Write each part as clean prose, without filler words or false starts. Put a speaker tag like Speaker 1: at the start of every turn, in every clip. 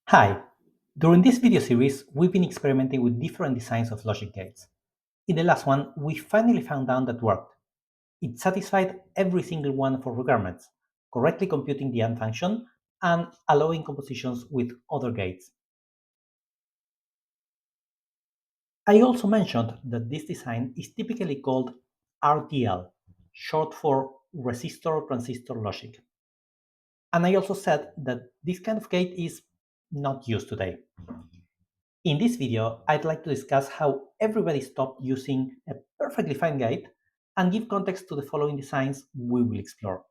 Speaker 1: Hi! During this video series, we've been experimenting with different designs of logic gates. In the last one, we finally found out that worked. It satisfied every single one of our requirements, correctly computing the AND function and allowing compositions with other gates. I also mentioned that this design is typically called RTL, short for resistor transistor logic. And I also said that this kind of gate is not used today. In this video, I'd like to discuss how everybody stopped using a perfectly fine gate and give context to the following designs we will explore.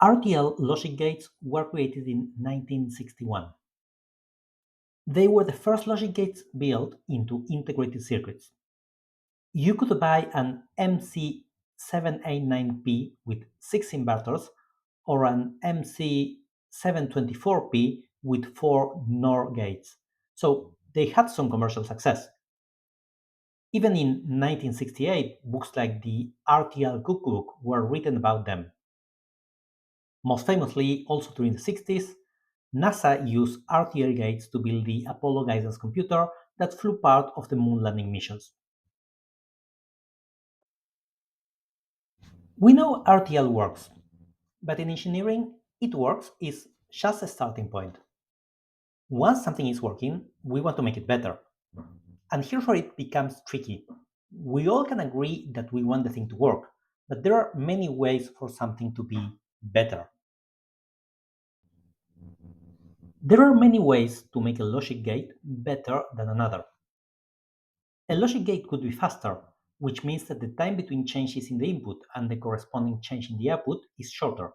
Speaker 1: RTL logic gates were created in 1961. They were the first logic gates built into integrated circuits. You could buy an MC789P with 6 inverters or an MC724P with 4 NOR gates, so they had some commercial success. Even in 1968, books like the RTL Cookbook were written about them. Most famously, also during the 60s, NASA used RTL gates to build the Apollo guidance computer that flew part of the moon landing missions. We know RTL works, but in engineering, it works is just a starting point. Once something is working, we want to make it better. And here's where it becomes tricky. We all can agree that we want the thing to work, but there are many ways for something to be better. There are many ways to make a logic gate better than another. A logic gate could be faster, which means that the time between changes in the input and the corresponding change in the output is shorter.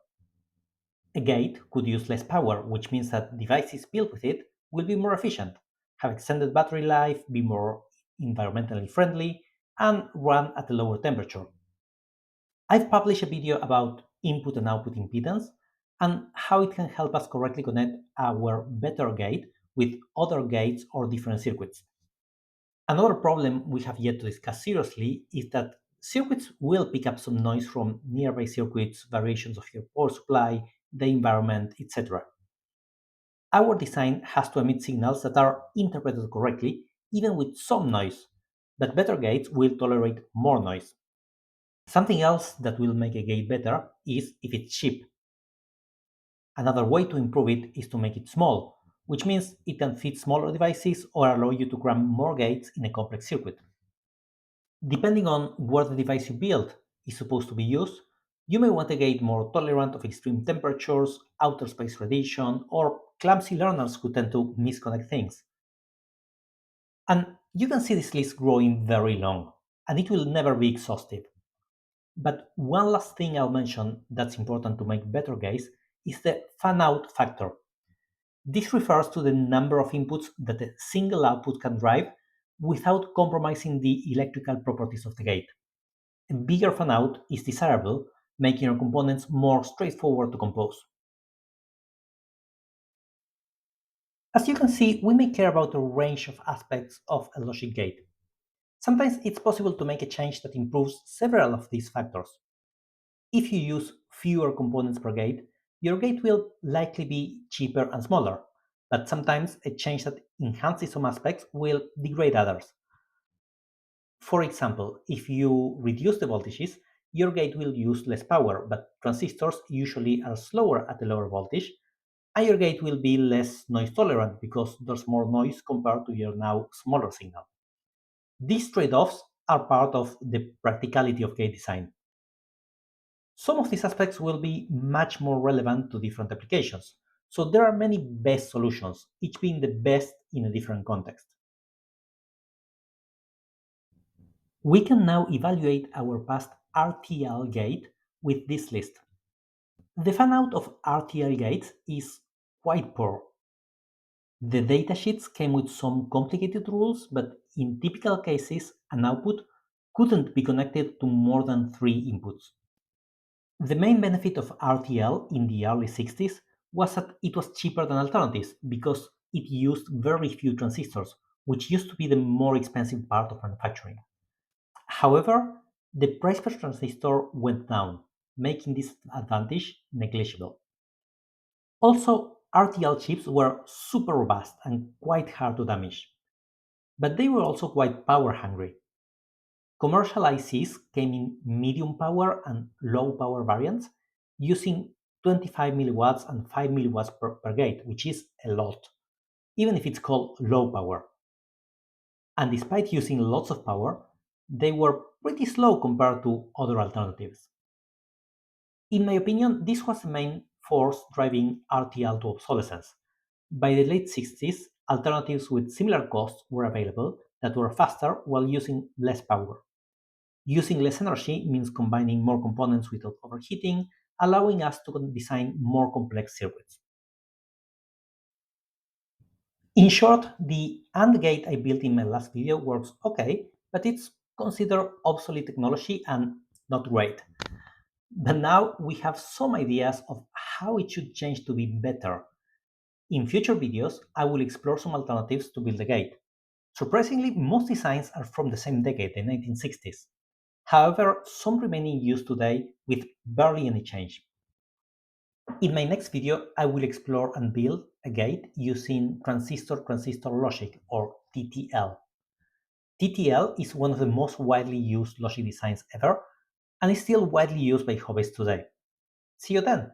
Speaker 1: A gate could use less power, which means that devices built with it will be more efficient, have extended battery life, be more environmentally friendly, and run at a lower temperature. I've published a video about input and output impedance and how it can help us correctly connect our better gate with other gates or different circuits. Another problem we have yet to discuss seriously is that circuits will pick up some noise from nearby circuits, variations of your power supply, the environment, etc. Our design has to emit signals that are interpreted correctly, even with some noise, but better gates will tolerate more noise. Something else that will make a gate better is if it's cheap. Another way to improve it is to make it small, which means it can fit smaller devices or allow you to cram more gates in a complex circuit. Depending on where the device you build is supposed to be used, you may want a gate more tolerant of extreme temperatures, outer space radiation, or clumsy learners who tend to misconnect things. And you can see this list growing very long, and it will never be exhaustive. But one last thing I'll mention that's important to make better gates is the fan-out factor. This refers to the number of inputs that a single output can drive without compromising the electrical properties of the gate. A bigger fan-out is desirable, making your components more straightforward to compose. As you can see, we may care about a range of aspects of a logic gate. Sometimes it's possible to make a change that improves several of these factors. If you use fewer components per gate, your gate will likely be cheaper and smaller, but sometimes a change that enhances some aspects will degrade others. For example, if you reduce the voltages, your gate will use less power, but transistors usually are slower at a lower voltage, and your gate will be less noise tolerant because there's more noise compared to your now smaller signal. These trade-offs are part of the practicality of gate design. Some of these aspects will be much more relevant to different applications, so there are many best solutions, each being the best in a different context. We can now evaluate our past RTL gate with this list. The fan-out of RTL gates is quite poor. The datasheets came with some complicated rules, but in typical cases, an output couldn't be connected to more than 3 inputs. The main benefit of RTL in the early 60s was that it was cheaper than alternatives because it used very few transistors, which used to be the more expensive part of manufacturing. However, the price per transistor went down, making this advantage negligible. Also, RTL chips were super robust and quite hard to damage, but they were also quite power hungry. Commercial ICs came in medium power and low power variants using 25 milliwatts and 5 milliwatts per gate, which is a lot, even if it's called low power. And despite using lots of power, they were pretty slow compared to other alternatives. In my opinion, this was the main force driving RTL to obsolescence. By the late 60s, alternatives with similar costs were available that were faster while using less power. Using less energy means combining more components without overheating, allowing us to design more complex circuits. In short, the AND gate I built in my last video works okay, but it's considered obsolete technology and not great. But now we have some ideas of how it should change to be better. In future videos, I will explore some alternatives to build the gate. Surprisingly, most designs are from the same decade, the 1960s. However, some remain in use today with barely any change. In my next video, I will explore and build a gate using transistor-transistor logic, or TTL. TTL is one of the most widely used logic designs ever, and is still widely used by hobbyists today. See you then!